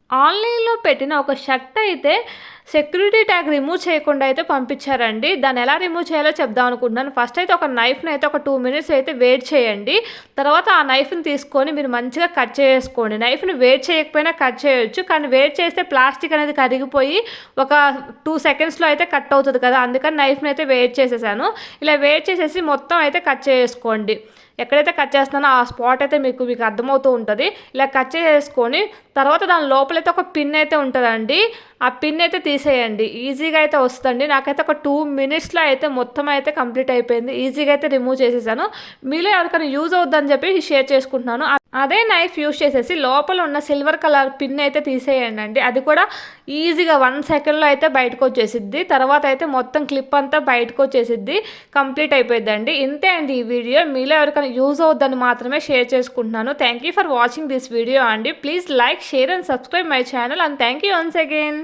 ఆన్‌లైన్‌లో పెట్టిన ఒక షర్ట్ అయితే సెక్యూరిటీ ట్యాగ్ రిమూవ్ చేయకుండా అయితే పంపించారండి. దాన్ని ఎలా రిమూవ్ చేయాలో చెప్దాం అనుకుంటున్నాను. ఫస్ట్ అయితే ఒక నైఫ్‌ని అయితే ఒక 2 మినిట్స్ అయితే వేడి చేయండి. తర్వాత ఆ నైఫ్‌ని తీసుకొని మీరు మంచిగా కట్ చేసుకోండి. నైఫ్‌ని వేడి చేయకపోయినా కట్ చేయొచ్చు. కానీ వేడి చేస్తే ప్లాస్టిక్ అనేది కరిగిపోయి ఒక 2 సెకండ్స్‌లో అయితే కట్ అవుతది కదా! అందుకని నైఫ్‌ని అయితే వేడి చేసేసాను. ఇలా వేడి చేసేసి మొత్తం అయితే కట్ చేసుకోండి. ఎక్కడైతే కట్ చేస్తున్నానో ఆ స్పాట్ అయితే మీకు అర్థమవుతూ ఉంటది. ఇలా కట్ చేసేసుకొని తర్వాత దాని లోపలైతే ఒక పిన్ అయితే ఉంటదండి. ఆ పిన్ అయితే తీసేయండి. ఈజీగా అయితే వస్తదండి. నాకైతే ఒక 2 మినిట్స్‌లో అయితే మొత్తం అయితే కంప్లీట్ అయిపోయింది. ఈజీగా అయితే రిమూవ్ చేసేసాను. మీలో ఎవరికైనా యూజ్ అవుద్దని చెప్పి షేర్ చేసుకుంటున్నాను. అదే నైఫ్ యూజ్ చేసేసి లోపల ఉన్న సిల్వర్ కలర్ పిన్ అయితే తీసేయండి. అది కూడా ఈజీగా 1 సెకండ్‌లో అయితే బయటకొచ్చేసిద్ది. తర్వాత అయితే మొత్తం క్లిప్ అంతా బయటకొచ్చేసిద్ది. కంప్లీట్ అయిపోయిద్దండి. ఇంతే అండి ఈ వీడియో. మీలో ఎవరికైనా యూజ్ అవుద్దని మాత్రమే షేర్ చేసుకుంటున్నాను. Thank you for watching this video అండి. Please like, share and subscribe my channel and thank you once again.